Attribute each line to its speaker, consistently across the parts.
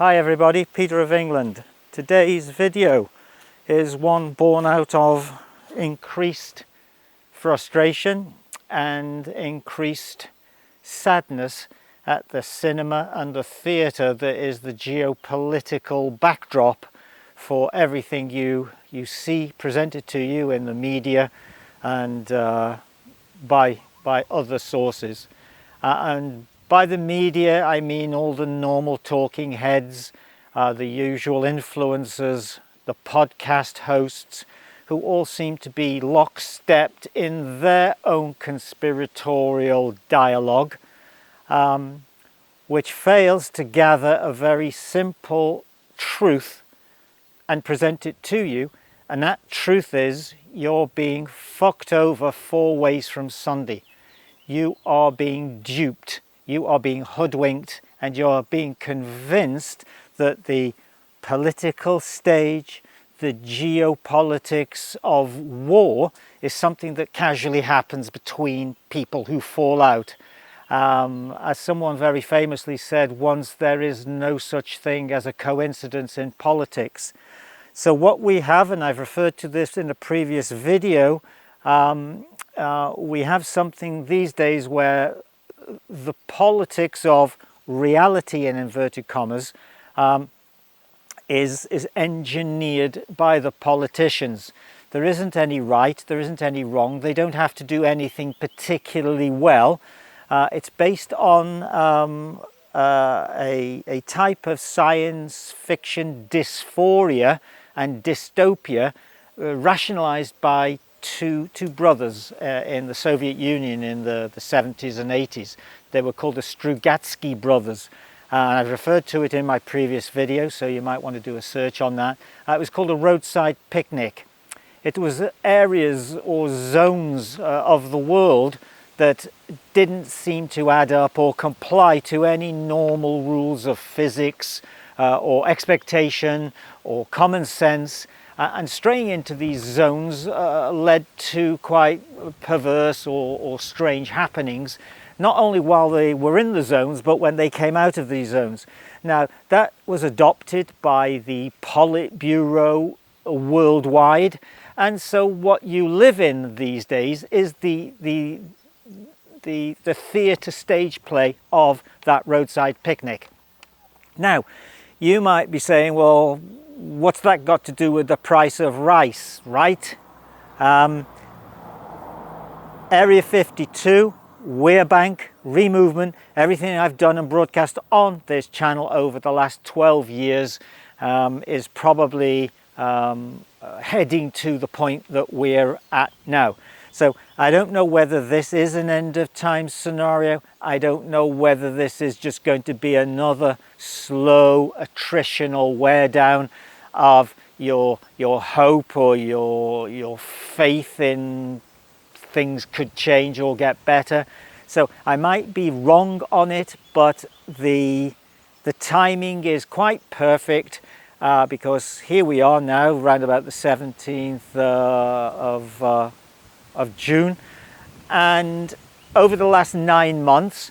Speaker 1: Hi everybody, Peter of England. Today's video is one born out of increased frustration and increased sadness at the cinema and the theatre that is the geopolitical backdrop for everything you see presented to you in the media and by other sources. And by the media, I mean all the normal talking heads, the usual influencers, the podcast hosts, who all seem to be lockstepped in their own conspiratorial dialogue, which fails to gather a very simple truth and present it to you. And that truth is, you're being fucked over 4 ways from Sunday. You are being duped. You are being hoodwinked, and you are being convinced that the political stage, the geopolitics of war is something that casually happens between people who fall out. As someone very famously said once, there is no such thing as a coincidence in politics. So what we have, and I've referred to this in a previous video, we have something these days where the politics of reality, in inverted commas, is engineered by the politicians. There isn't any right, there isn't any wrong. They don't have to do anything particularly well. It's based on a type of science fiction dysphoria and dystopia rationalized by two brothers in the Soviet Union in the 70s and 80s. They were called the Strugatsky brothers. I've referred to it in my previous video, so you might want to do a search on that. It was called a roadside picnic. It was areas or zones of the world that didn't seem to add up or comply to any normal rules of physics or expectation or common sense. And straying into these zones led to quite perverse or strange happenings, not only while they were in the zones, but when they came out of these zones. Now, that was adopted by the Politburo worldwide, and so what you live in these days is the theatre stage play of that roadside picnic. Now, you might be saying, well, what's that got to do with the price of rice, right? Area 52, Weir Bank, removement, everything I've done and broadcast on this channel over the last 12 years is probably heading to the point that we're at now. So I don't know whether this is an end of time scenario. I don't know whether this is just going to be another slow attritional wear down of your hope or your faith in things could change or get better. So I might be wrong on it, but the timing is quite perfect because here we are now, around about the 17th of June, and over the last 9 months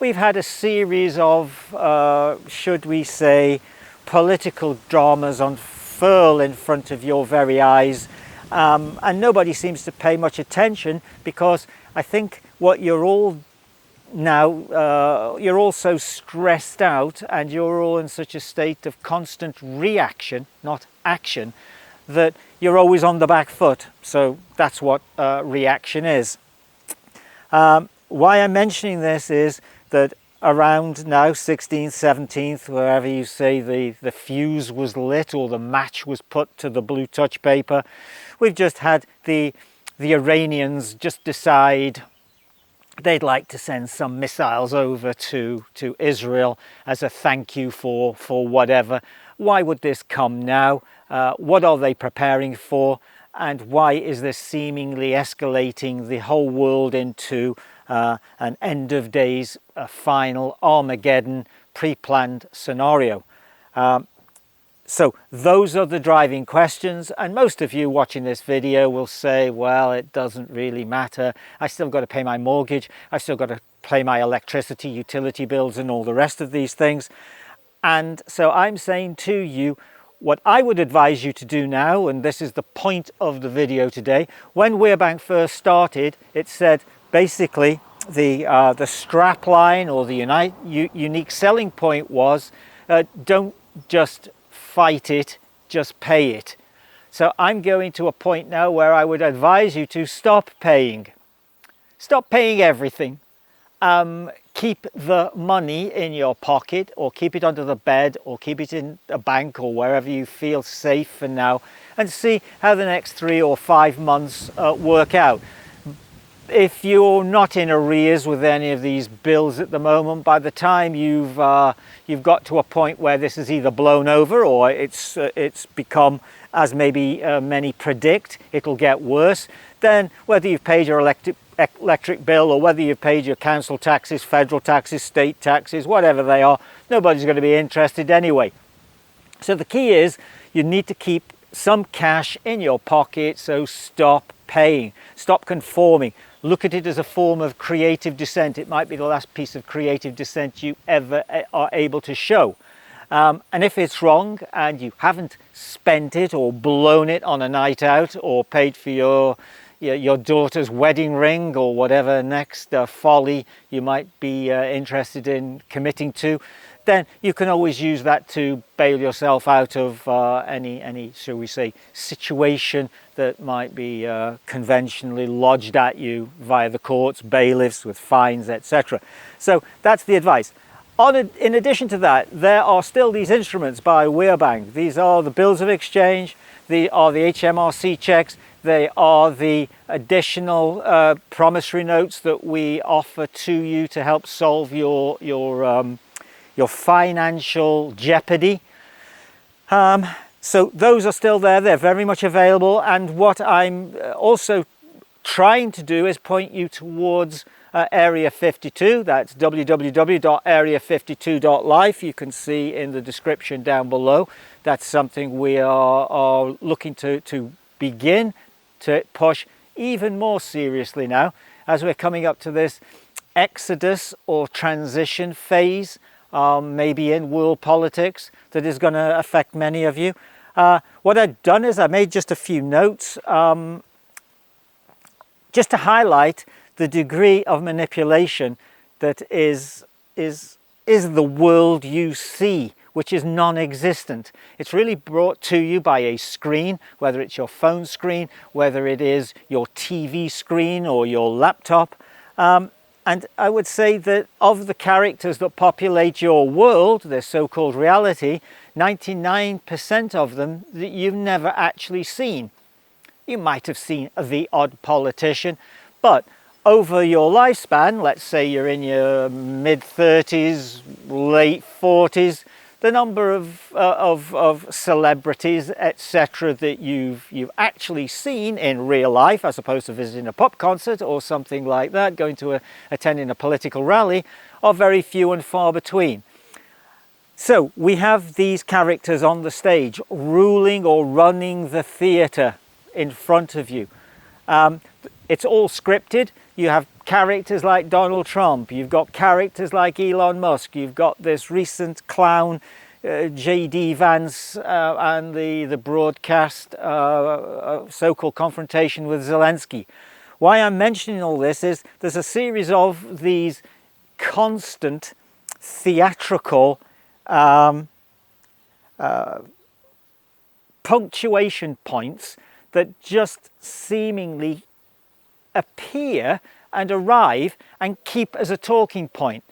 Speaker 1: we've had a series of should we say political dramas unfurl in front of your very eyes, and nobody seems to pay much attention because I think what you're all now you're all so stressed out and you're all in such a state of constant reaction, not action, that you're always on the back foot. So that's what reaction is. Why I'm mentioning this is that around now 16th, 17th, wherever you say the fuse was lit or the match was put to the blue touch paper, we've just had the Iranians just decide they'd like to send some missiles over to Israel as a thank you for whatever. Why would this come now? What are they preparing for? And why is this seemingly escalating the whole world into an end of days, a final Armageddon pre-planned scenario? So those are the driving questions, and most of you watching this video will say, well, it doesn't really matter. I still got to pay my mortgage. I've still got to pay my electricity, utility bills and all the rest of these things. And so I'm saying to you, what I would advise you to do now, and this is the point of the video today, when Weirbank first started, it said basically the strap line or the unique selling point was don't just fight it, just pay it. So I'm going to a point now where I would advise you to stop paying. Stop paying everything. Keep the money in your pocket, or keep it under the bed, or keep it in a bank, or wherever you feel safe for now, and see how the next 3 or 5 months work out. If you're not in arrears with any of these bills at the moment, by the time you've got to a point where this is either blown over or it's become, as maybe many predict, it'll get worse, then whether you've paid your electric bill or whether you've paid your council taxes, federal taxes, state taxes, whatever they are, nobody's going to be interested anyway. So the key is you need to keep some cash in your pocket, so stop paying, stop conforming. Look at it as a form of creative dissent. It might be the last piece of creative dissent you ever are able to show. And if it's wrong and you haven't spent it or blown it on a night out or paid for your daughter's wedding ring or whatever next folly you might be interested in committing to, then you can always use that to bail yourself out of any, shall we say, situation that might be conventionally lodged at you via the courts, bailiffs with fines, etc. So that's the advice. In addition to that, there are still these instruments by Weirbank. These are the bills of exchange, they are the HMRC checks, they are the additional promissory notes that we offer to you to help solve your financial jeopardy. So those are still there, they're very much available, and what I'm also trying to do is point you towards Area 52. That's www.area52.life. You can see in the description down below. That's something we are looking to begin to push even more seriously now as we're coming up to this exodus or transition phase, maybe in world politics, that is going to affect many of you. What I've done is I made just a few notes just to highlight the degree of manipulation that is the world you see, which is non-existent. It's really brought to you by a screen, whether it's your phone screen, whether it is your TV screen or your laptop. And I would say that of the characters that populate your world, their so-called reality, 99% of them that you've never actually seen. You might have seen the odd politician, but over your lifespan, let's say you're in your mid-30s, late 40s, the number of celebrities, etc., that you've actually seen in real life, as opposed to visiting a pop concert or something like that, going to attending a political rally, are very few and far between. So we have these characters on the stage ruling or running the theatre in front of you. It's all scripted. You have characters like Donald Trump, you've got characters like Elon Musk, you've got this recent clown J.D. Vance and the broadcast so-called confrontation with Zelensky. Why I'm mentioning all this is there's a series of these constant theatrical punctuation points that just seemingly appear and arrive and keep as a talking point.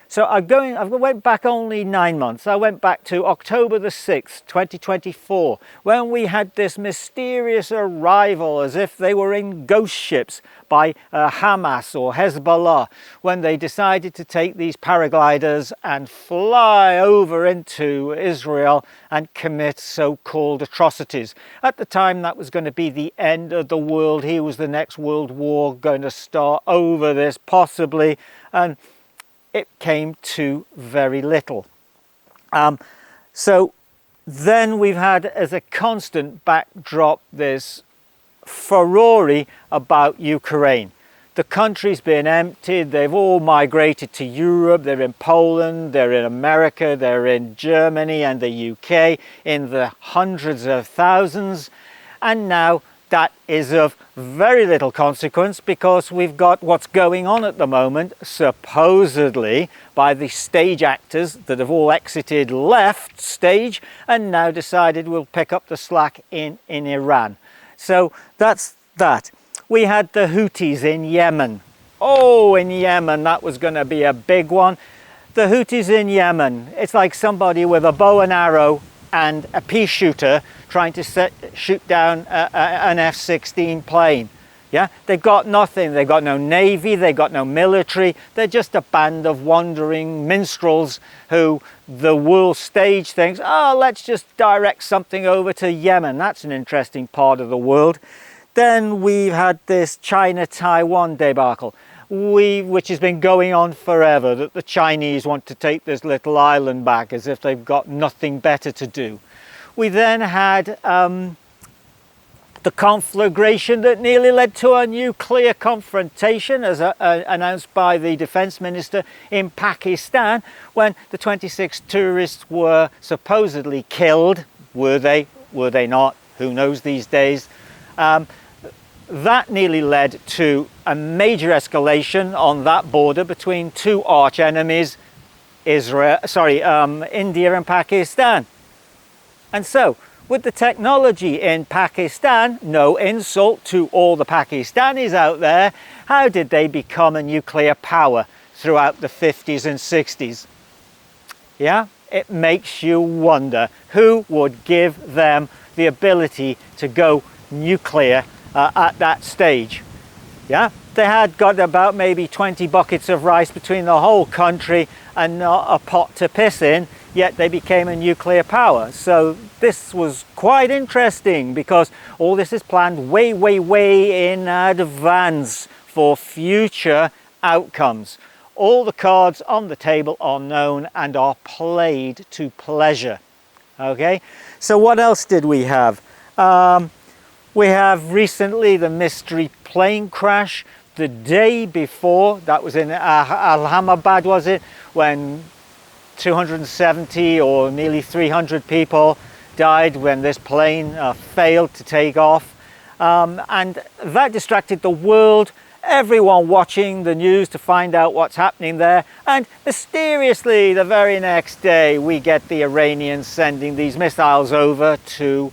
Speaker 1: So I went back only 9 months. I went back to October the 6th, 2024, when we had this mysterious arrival, as if they were in ghost ships, by Hamas or Hezbollah, when they decided to take these paragliders and fly over into Israel and commit so-called atrocities. At the time, that was going to be the end of the world. Here was the next world war going to start over this, possibly, and it came to very little. So then we've had as a constant backdrop this furore about Ukraine. The country's been emptied. They've all migrated to Europe. They're in Poland, they're in America, they're in Germany and the UK in the hundreds of thousands. And now that is of very little consequence, because we've got what's going on at the moment, supposedly by the stage actors that have all exited left stage and now decided we'll pick up the slack in Iran. So that's that. We had the Houthis in Yemen. Oh, in Yemen, that was going to be a big one. The Houthis in Yemen, it's like somebody with a bow and arrow and a pea shooter trying to shoot down an F-16 plane. Yeah, they've got nothing. They've got no navy, they've got no military. They're just a band of wandering minstrels who the world stage thinks, oh, let's just direct something over to Yemen. That's an interesting part of the world. Then we've had this China-Taiwan debacle, which has been going on forever, that the Chinese want to take this little island back as if they've got nothing better to do. We then had the conflagration that nearly led to a nuclear confrontation, as announced by the defense minister in Pakistan, when the 26 tourists were supposedly killed. Were they? Were they not? Who knows these days? That nearly led to a major escalation on that border between two arch enemies, India and Pakistan. And so, with the technology in Pakistan, no insult to all the Pakistanis out there, how did they become a nuclear power throughout the 50s and 60s? Yeah, it makes you wonder who would give them the ability to go nuclear at that stage. Yeah, they had got about maybe 20 buckets of rice between the whole country and not a pot to piss in, yet they became a nuclear power. So this was quite interesting, because all this is planned way, way, way in advance for future outcomes. All the cards on the table are known and are played to pleasure. Okay, so what else did we have? We have recently the mystery plane crash. The day before, that was in Allahabad, was it? When 270 or nearly 300 people died when this plane failed to take off. And that distracted the world, everyone watching the news to find out what's happening there. And mysteriously, the very next day, we get the Iranians sending these missiles over to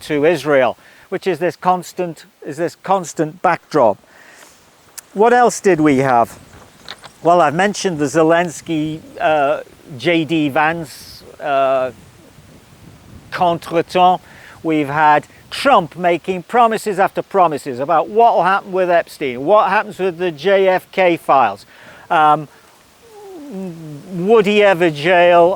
Speaker 1: Israel, which is this constant backdrop. What else did we have? Well, I've mentioned the Zelensky J.D. Vance contretemps. We've had Trump making promises after promises about what will happen with Epstein, what happens with the JFK files. Would he ever jail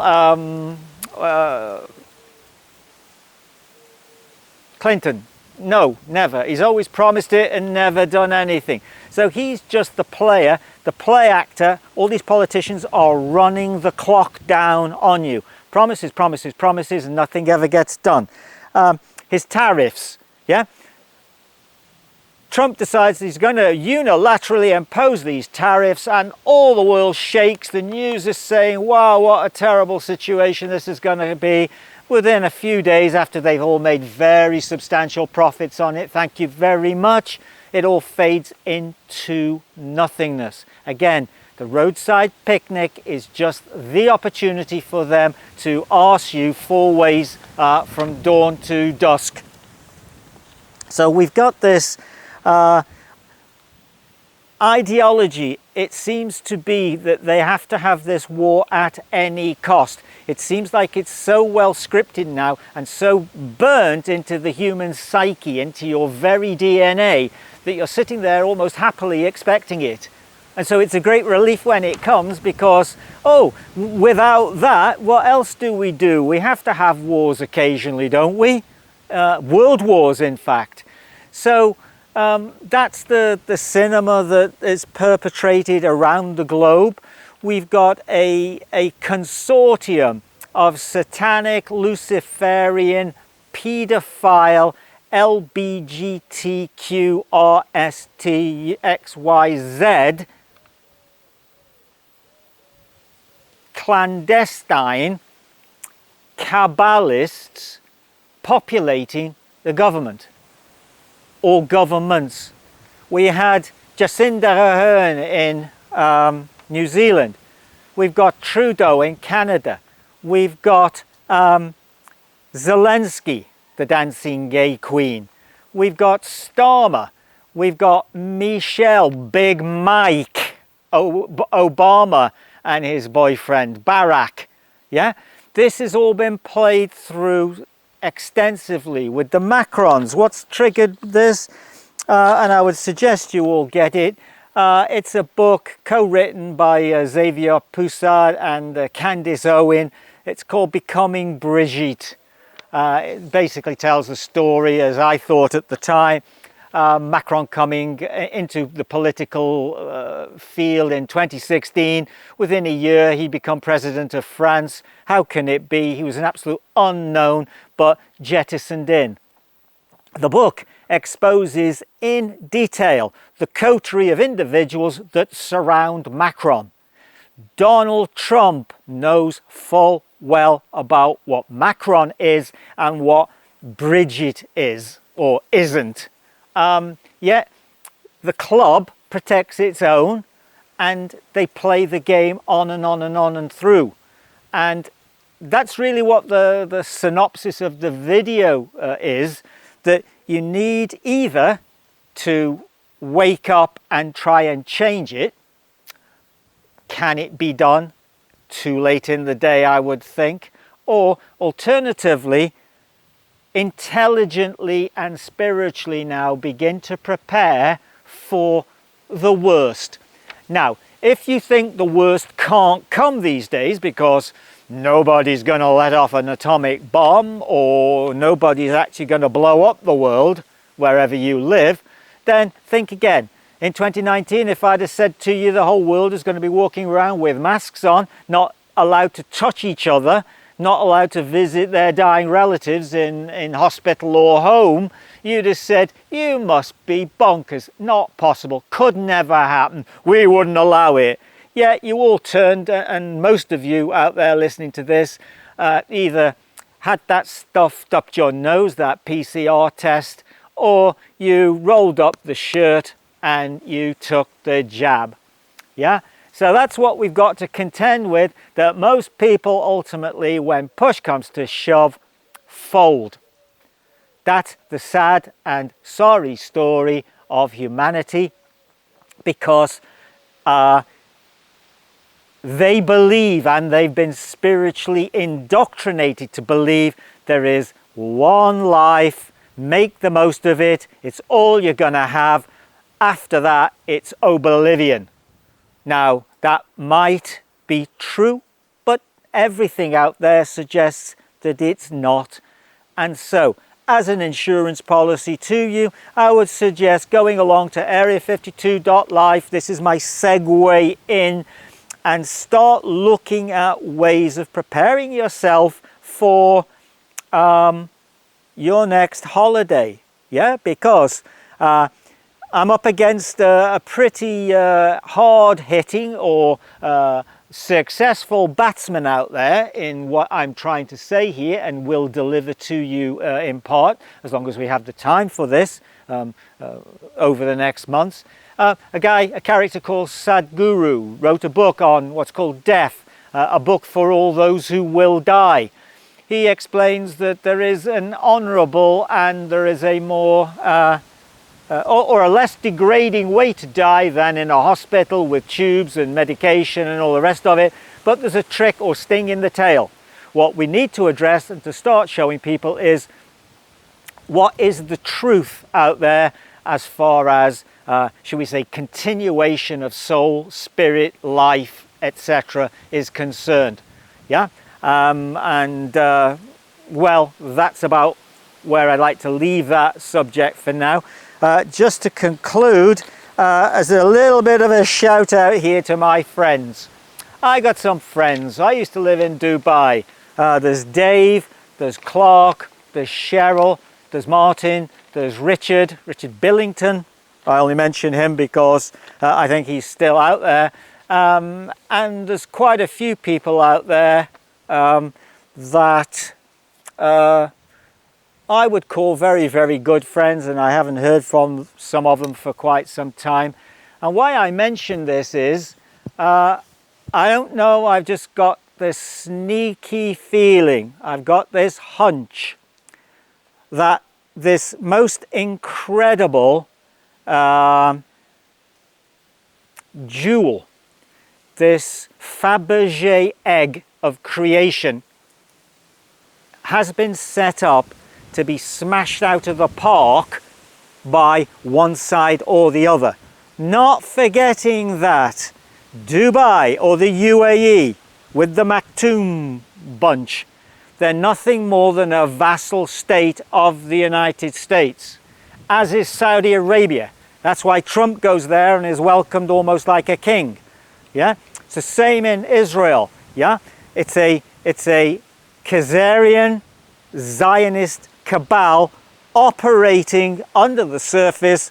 Speaker 1: Clinton? No, never. He's always promised it and never done anything. So he's just the player, the play actor. All these politicians are running the clock down on you. Promises, promises, promises, and nothing ever gets done. His tariffs, yeah? Trump decides he's going to unilaterally impose these tariffs, and all the world shakes. The news is saying, wow, what a terrible situation this is going to be. Within a few days after they've all made very substantial profits on it, thank you very much, it all fades into nothingness. Again, the roadside picnic is just the opportunity for them to arse you 4 ways from dawn to dusk. So we've got this ideology. It seems to be that they have to have this war at any cost. It seems like it's so well scripted now and so burnt into the human psyche, into your very DNA, that you're sitting there almost happily expecting it. And so it's a great relief when it comes, because, oh, without that, what else do? We have to have wars occasionally, don't we? World wars, in fact. So that's the cinema that is perpetrated around the globe. We've got a consortium of satanic, Luciferian, paedophile, LBGTQRSTXYZ clandestine Kabbalists populating the government or governments. We had Jacinda Ardern in New Zealand. We've got Trudeau in Canada. We've got Zelensky, the dancing gay queen. We've got Starmer. We've got Michelle, Big Mike, Obama and his boyfriend Barack. Yeah, this has all been played through extensively with the Macrons. What's triggered this? And I would suggest you all get it. It's a book co-written by Xavier Poussard and Candice Owen. It's called Becoming Brigitte. It basically tells the story, as I thought at the time, Macron coming into the political field in 2016. Within a year, he'd become president of France. How can it be? He was an absolute unknown, but jettisoned in. The book exposes in detail the coterie of individuals that surround Macron. Donald Trump knows full well about what Macron is and what Brigitte is or isn't. Yet the club protects its own and they play the game on and on and on and through. And that's really what the synopsis of the video is, that you need either to wake up and try and change it. Can it be done? Too late in the day, I would think. Or alternatively, intelligently and spiritually now begin to prepare for the worst. Now, if you think the worst can't come these days because nobody's going to let off an atomic bomb or nobody's actually going to blow up the world wherever you live, then think again. In 2019, if I'd have said to you the whole world is going to be walking around with masks on, not allowed to touch each other, not allowed to visit their dying relatives in hospital or home, you'd have said, you must be bonkers, not possible, could never happen, we wouldn't allow it. Yet you all turned, and most of you out there listening to this either had that stuffed up your nose, that PCR test, or you rolled up the shirt and you took the jab. Yeah? So that's what we've got to contend with, that most people ultimately, when push comes to shove, fold. That's the sad and sorry story of humanity, because they believe, and they've been spiritually indoctrinated to believe, there is one life, make the most of it, it's all you're going to have. After that, it's oblivion. Now, that might be true, but everything out there suggests that it's not. And so, as an insurance policy to you, I would suggest going along to area52.life. This is my segue in, and start looking at ways of preparing yourself for your next holiday. Yeah, because I'm up against a pretty hard-hitting or successful batsman out there in what I'm trying to say here, and will deliver to you in part, as long as we have the time for this over the next months. A character called Sadhguru, wrote a book on what's called death, a book for all those who will die. He explains that there is an honourable and there is a more or a less degrading way to die than in a hospital with tubes and medication and all the rest of it, but there's a trick or sting in the tail. What we need to address and to start showing people is what is the truth out there as far as, should we say, continuation of soul, spirit, life, etc. is concerned. Yeah? Well, that's about where I'd like to leave that subject for now. Just to conclude, as a little bit of a shout out here to my friends. I got some friends. I used to live in Dubai. There's Dave, there's Clark, there's Cheryl, there's Martin, there's Richard Billington. I only mention him because I think he's still out there. And there's quite a few people out there that I would call very, very good friends, and I haven't heard from some of them for quite some time. And why I mention this is, I don't know, I've just got this sneaky feeling, I've got this hunch that this most incredible jewel, this Fabergé egg of creation, has been set up to be smashed out of the park by one side or the other. Not forgetting that Dubai or the UAE with the Maktoum bunch, they're nothing more than a vassal state of the United States, as is Saudi Arabia. That's why Trump goes there and is welcomed almost like a king. Yeah, it's the same in Israel. Yeah, it's a Khazarian Zionist cabal operating under the surface.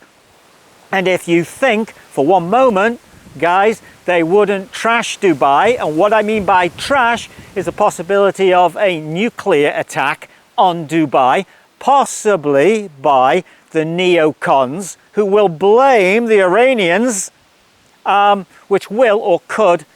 Speaker 1: And if you think for one moment, guys, they wouldn't trash Dubai, and what I mean by trash is the possibility of a nuclear attack on Dubai, possibly by the neocons, who will blame the Iranians, which will or could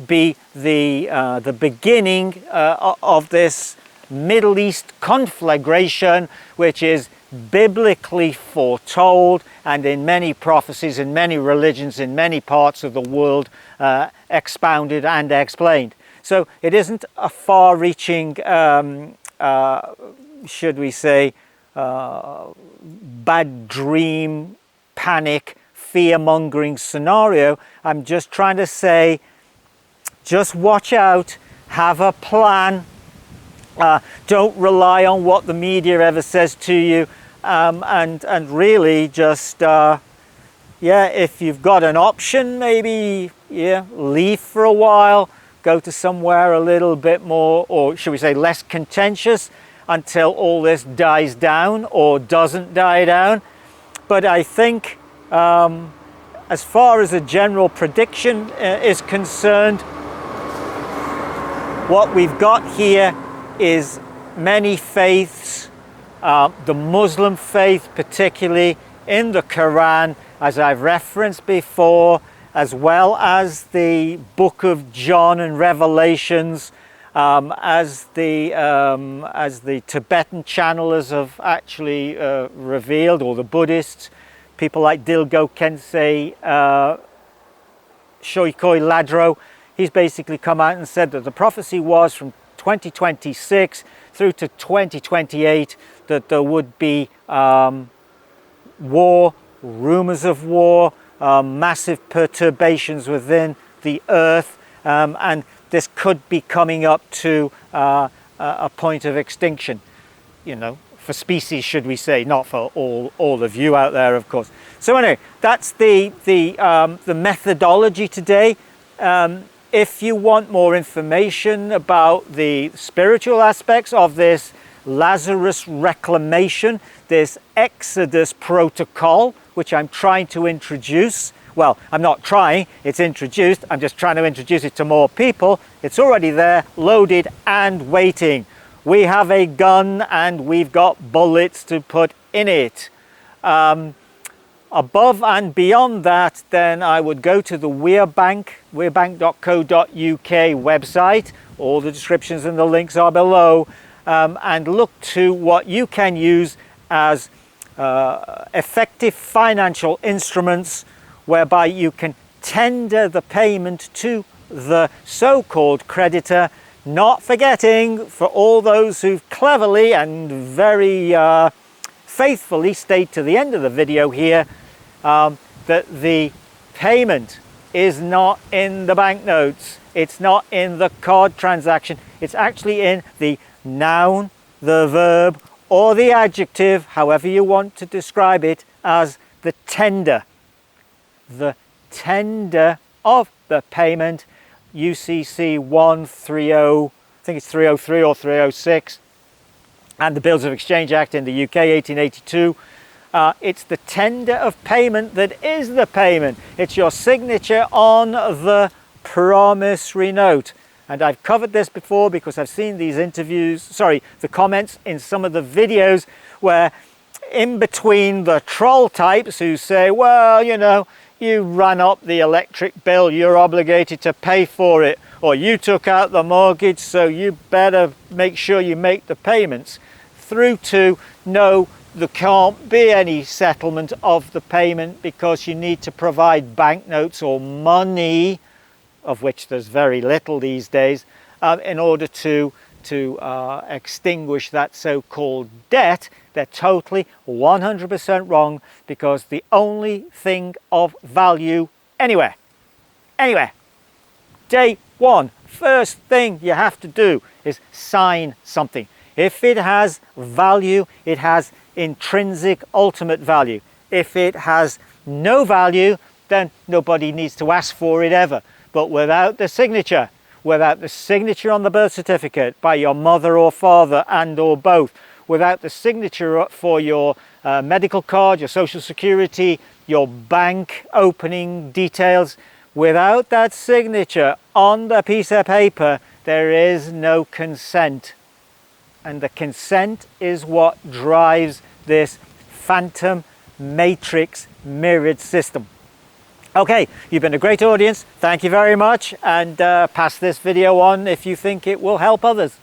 Speaker 1: be the beginning of this Middle East conflagration, which is biblically foretold and in many prophecies, in many religions, in many parts of the world expounded and explained. So it isn't a far-reaching, should we say, bad dream, panic, fear-mongering scenario. I'm just trying to say, just watch out, have a plan. Don't rely on what the media ever says to you, and really just if you've got an option, maybe leave for a while, go to somewhere a little bit more, or should we say less contentious, until all this dies down or doesn't die down. But I think as far as a general prediction is concerned, what we've got here is many faiths, the Muslim faith particularly, in the Quran, as I've referenced before, as well as the book of John and Revelations, as the Tibetan channelers have actually revealed, or the Buddhists, people like Dilgo Khyentse Shoikoi Ladro. He's basically come out and said that the prophecy was from 2026 through to 2028 that there would be war, rumors of war, massive perturbations within the earth, and this could be coming up to a point of extinction, for species, should we say, not for all of you out there, of course. So anyway, that's the methodology today. If you want more information about the spiritual aspects of this Lazarus reclamation, this Exodus protocol, which I'm trying to introduce. Well, I'm not trying, it's introduced. I'm just trying to introduce it to more people. It's already there, loaded and waiting. We have a gun and we've got bullets to put in it. Above and beyond that, then I would go to the weirbank.co.uk website. All the descriptions and the links are below. And look to what you can use as effective financial instruments whereby you can tender the payment to the so-called creditor, not forgetting, for all those who've cleverly and very faithfully stayed to the end of the video here, that the payment is not in the banknotes, it's not in the card transaction, it's actually in the noun, the verb, or the adjective, however you want to describe it, as the tender. The tender of the payment, UCC 130, I think it's 303 or 306. and the Bills of Exchange Act in the UK 1882. It's the tender of payment that is the payment. It's your signature on the promissory note. And I've covered this before because I've seen these the comments in some of the videos where in between the troll types who say, well, you know, you run up the electric bill, you're obligated to pay for it, or you took out the mortgage, so you better make sure you make the payments, through to, no, there can't be any settlement of the payment because you need to provide banknotes or money, of which there's very little these days, in order to extinguish that so-called debt. They're totally 100% wrong, because the only thing of value anywhere, day one, first thing you have to do is sign something. If it has value, it has intrinsic ultimate value. If it has no value, then nobody needs to ask for it ever. But without the signature on the birth certificate by your mother or father and or both, without the signature for your medical card, your social security, your bank opening details, without that signature on the piece of paper, there is no consent. And the consent is what drives this phantom matrix mirrored system. Okay, you've been a great audience. Thank you very much, and pass this video on if you think it will help others.